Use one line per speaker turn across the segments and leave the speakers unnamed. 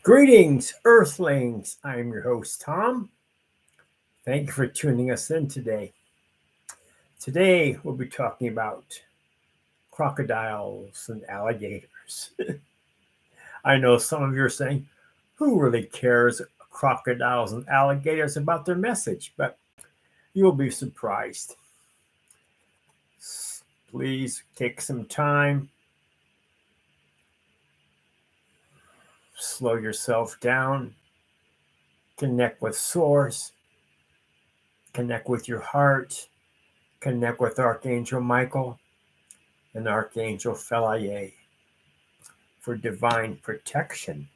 Greetings, Earthlings. I'm your host, Tom. Thank you for tuning us in today. Today, we'll be talking about crocodiles and alligators. I know some of you are saying, who really cares, crocodiles and alligators, about their message? But you'll be surprised. Please take some time, slow yourself down, connect with Source, connect with your heart, connect with Archangel Michael and Archangel Felier for divine protection.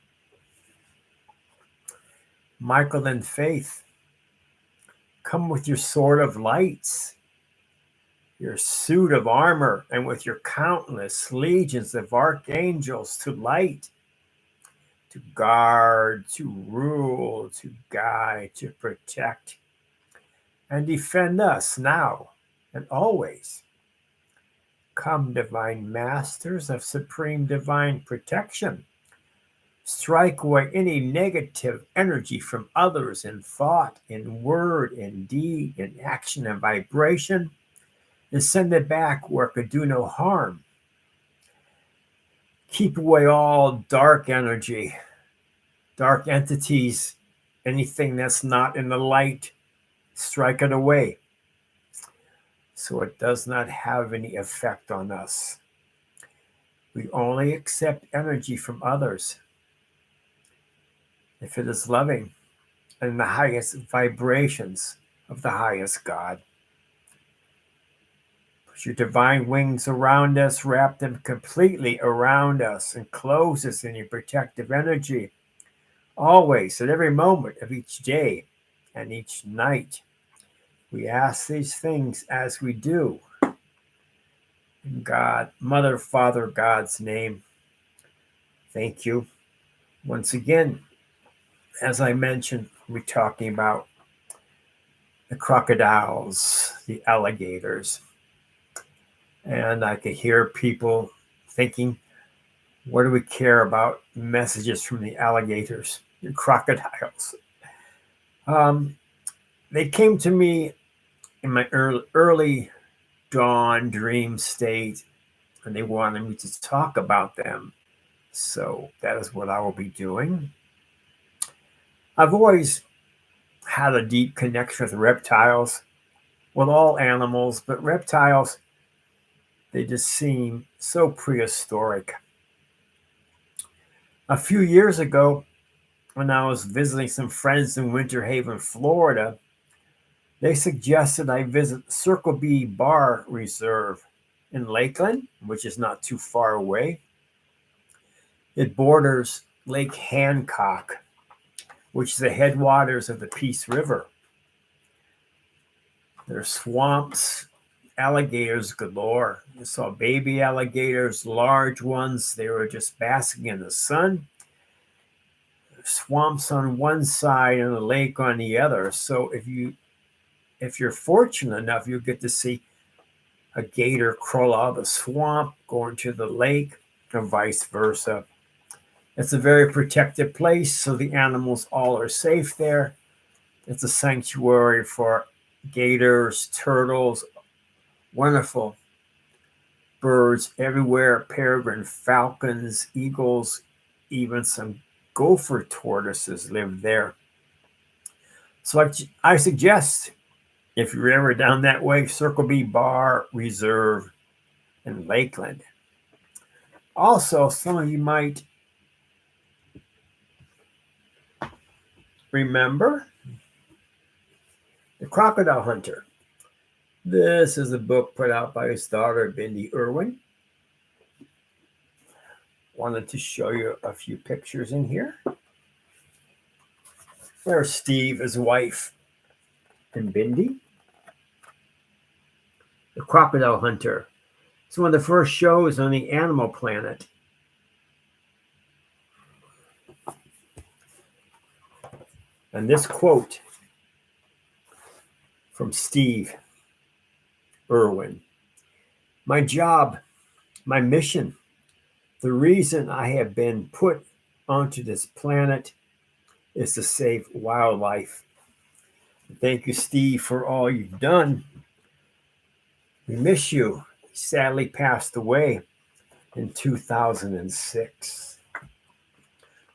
Michael and Faith, come with your sword of lights, your suit of armor, and with your countless legions of archangels to light, to guard, to rule, to guide, to protect, and defend us now and always. Come, divine masters of supreme divine protection. Strike away any negative energy from others in thought, in word, in deed, in action, and vibration, and send it back where it could do no harm. Keep away all dark energy, dark entities, anything that's not in the light, strike it away so it does not have any effect on us. We only accept energy from others if it is loving and the highest vibrations of the highest God. Put your divine wings around us, wrap them completely around us, and close us in your protective energy, always, at every moment of each day and each night. We ask these things as we do. In God, Mother, Father, God's name, thank you. Once again, as I mentioned, we're talking about the crocodiles, the alligators. And I could hear people thinking, what do we care about messages from the alligators, the crocodiles? They came to me in my early dawn dream state, and they wanted me to talk about them. So that is what I will be doing. I've always had a deep connection with reptiles, with all animals, but reptiles, they just seem so prehistoric. A few years ago, when I was visiting some friends in Winter Haven, Florida, they suggested I visit Circle B Bar Reserve in Lakeland, which is not too far away. It borders Lake Hancock, which is the headwaters of the Peace River. There are swamps, alligators galore. I saw baby alligators, large ones. They were just basking in the sun. Swamps on one side and a lake on the other. So if you're fortunate enough, you'll get to see a gator crawl out of the swamp, go into the lake, and vice versa. It's a very protected place, so the animals all are safe there. It's a sanctuary for gators, turtles, wonderful birds everywhere, peregrine falcons, eagles, even some gopher tortoises live there. So I suggest, if you're ever down that way, Circle B Bar Reserve in Lakeland. Also, some of you might remember The Crocodile Hunter. This is a book put out by his daughter, Bindi Irwin. Wanted to show you a few pictures in here. There's Steve, his wife, and Bindi. The Crocodile Hunter. It's one of the first shows on the Animal Planet. And this quote from Steve Irwin. My job, my mission, the reason I have been put onto this planet is to save wildlife. Thank you, Steve, for all you've done. We miss you. He sadly passed away in 2006.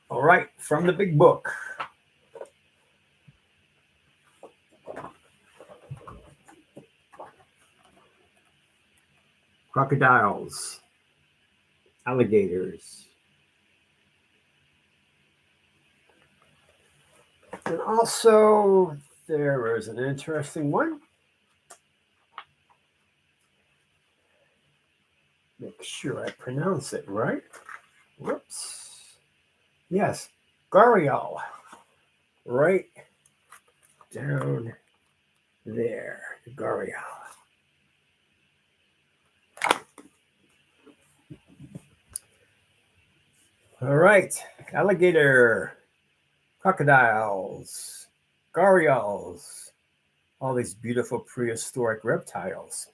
All right, from the big book. Crocodiles, alligators, and also there is an interesting one. Make sure I pronounce it right. Whoops. Yes, Gharial. Right down there. Gharial. All right. Alligator, crocodiles, gharials, all these beautiful prehistoric reptiles.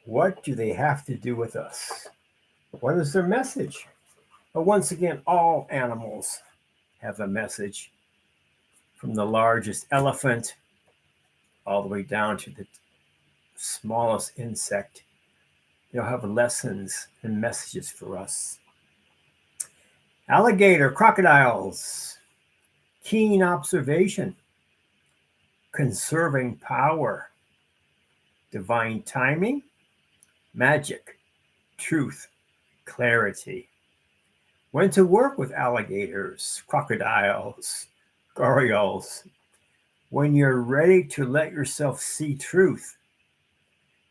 What do they have to do with us? What is their message? But once again, all animals have a message, from the largest elephant all the way down to the smallest insect. They'll have lessons and messages for us. Alligator, crocodiles, keen observation, conserving power, divine timing, magic, truth, clarity. When to work with alligators, crocodiles, gharials. When you're ready to let yourself see truth.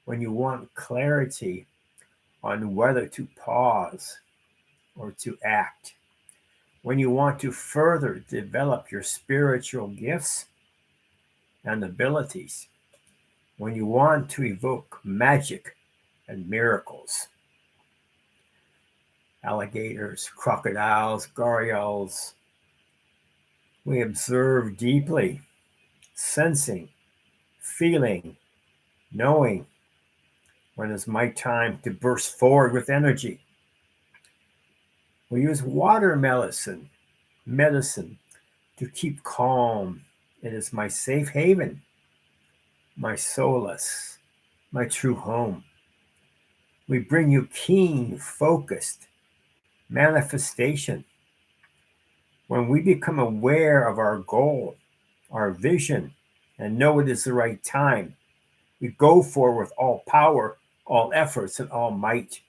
When you want clarity on whether to pause or to act. When you want to further develop your spiritual gifts and abilities. When you want to evoke magic and miracles. Alligators, crocodiles, gharials. We observe deeply, sensing, feeling, knowing when it's my time to burst forward with energy. We use water medicine to keep calm. It is my safe haven, my solace, my true home. We bring you keen, focused manifestation. When we become aware of our goal, our vision, and know it is the right time, we go forward with all power, all efforts, and all might.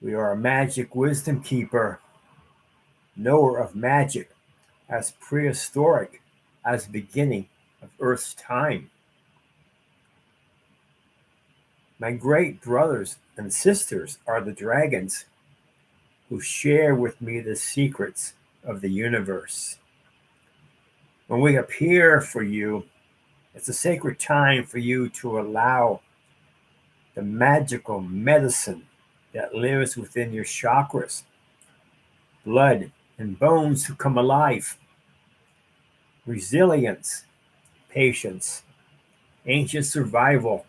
We are a magic wisdom keeper, knower of magic, as prehistoric as the beginning of Earth's time. My great brothers and sisters are the dragons who share with me the secrets of the universe. When we appear for you, it's a sacred time for you to allow the magical medicine that lives within your chakras, blood, and bones to come alive. Resilience, patience, ancient survival,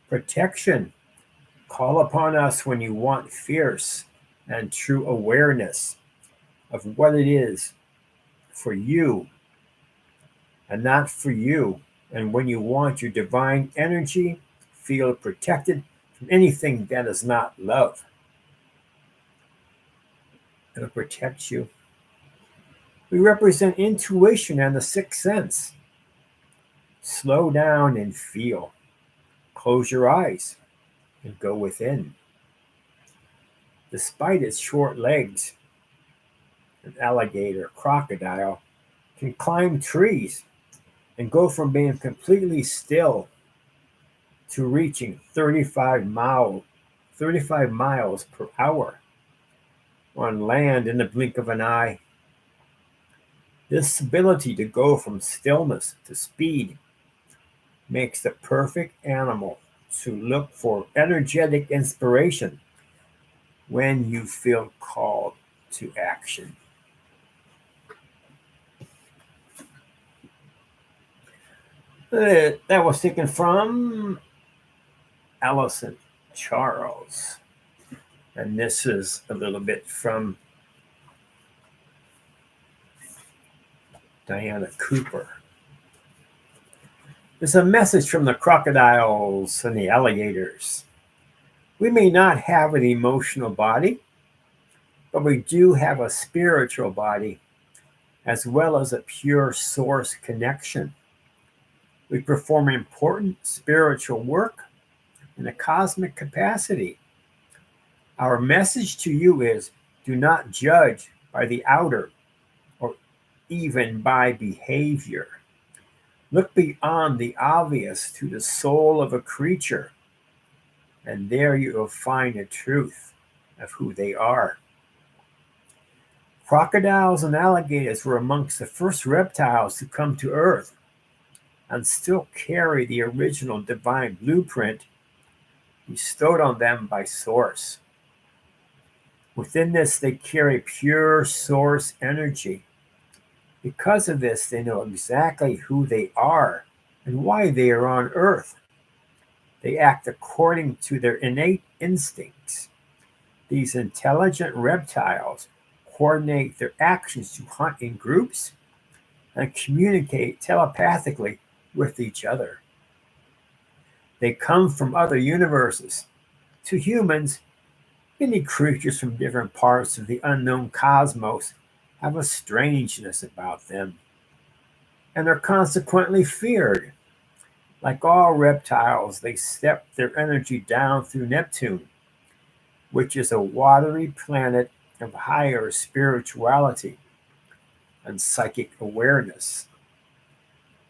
protection. Call upon us when you want fierce and true awareness of what it is for you and not for you. And when you want your divine energy, feel protected from anything that is not love. It'll protect you. We represent intuition and the sixth sense. Slow down and feel. Close your eyes and go within. Despite its short legs, an alligator, crocodile can climb trees and go from being completely still to reaching 35 miles per hour on land in the blink of an eye. This ability to go from stillness to speed makes the perfect animal to look for energetic inspiration when you feel called to action. That was taken from Allison Charles. And this is a little bit from Diana Cooper. There's a message from the crocodiles and the alligators. We may not have an emotional body, but we do have a spiritual body as well as a pure source connection. We perform important spiritual work in a cosmic capacity. Our message to you is do not judge by the outer or even by behavior. Look beyond the obvious to the soul of a creature, and there you will find the truth of who they are. Crocodiles and alligators were amongst the first reptiles to come to Earth and still carry the original divine blueprint bestowed on them by Source. Within this, they carry pure Source energy. Because of this, they know exactly who they are and why they are on Earth. They act according to their innate instincts. These intelligent reptiles coordinate their actions to hunt in groups and communicate telepathically with each other. They come from other universes. To humans, many creatures from different parts of the unknown cosmos have a strangeness about them and are consequently feared. Like all reptiles, they step their energy down through Neptune, which is a watery planet of higher spirituality and psychic awareness.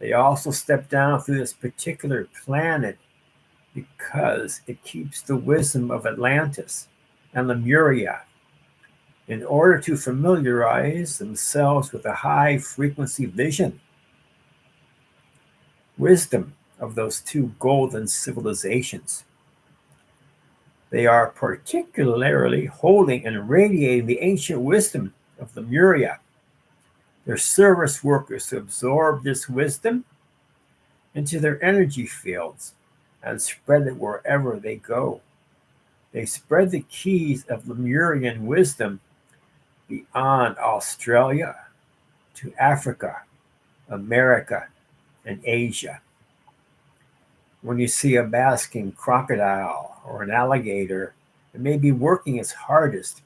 They also step down through this particular planet because it keeps the wisdom of Atlantis and Lemuria in order to familiarize themselves with the high frequency vision, wisdom of those two golden civilizations. They are particularly holding and radiating the ancient wisdom of Lemuria. Their service workers absorb this wisdom into their energy fields and spread it wherever they go. They spread the keys of Lemurian wisdom beyond Australia to Africa, America, and Asia. When you see a basking crocodile or an alligator, it may be working its hardest,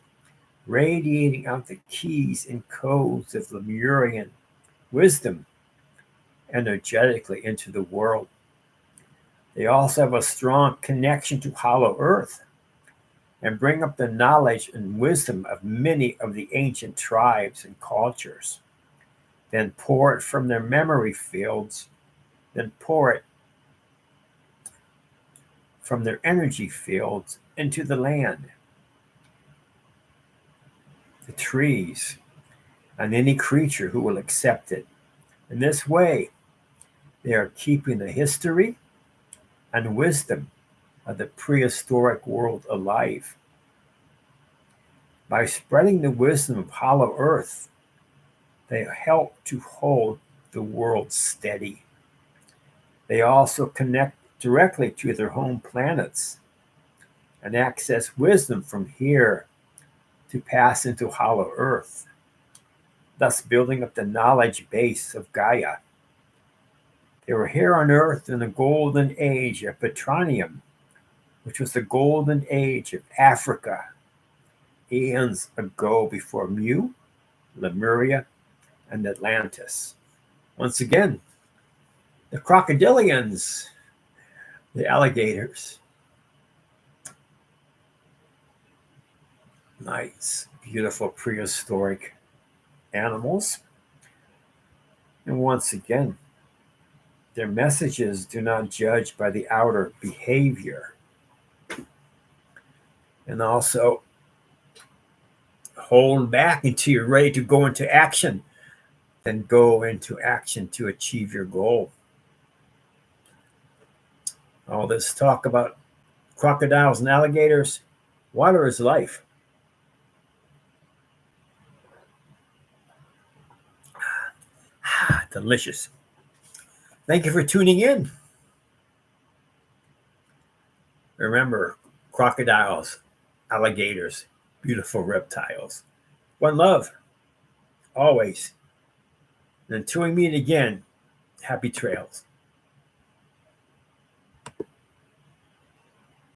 radiating out the keys and codes of Lemurian wisdom energetically into the world. They also have a strong connection to Hollow Earth and bring up the knowledge and wisdom of many of the ancient tribes and cultures. Then pour it from their memory fields, then pour it from their energy fields into the land, the trees, and any creature who will accept it. In this way, they are keeping the history and wisdom of the prehistoric world alive. By spreading the wisdom of Hollow Earth, they help to hold the world steady. They also connect directly to their home planets and access wisdom from here to pass into Hollow Earth, thus building up the knowledge base of Gaia. They were here on Earth in the golden age of Petronium, which was the golden age of Africa, eons ago before Mu, Lemuria, and Atlantis. Once again, the crocodilians, the alligators. Nice, beautiful prehistoric animals. And once again, their messages do not judge by the outer behavior. And also, hold back until you're ready to go into action. Then go into action to achieve your goal. All this talk about crocodiles and alligators, water is life. Delicious. Thank you for tuning in. Remember, crocodiles alligators, beautiful reptiles. One love, always. And until we meet again, happy trails.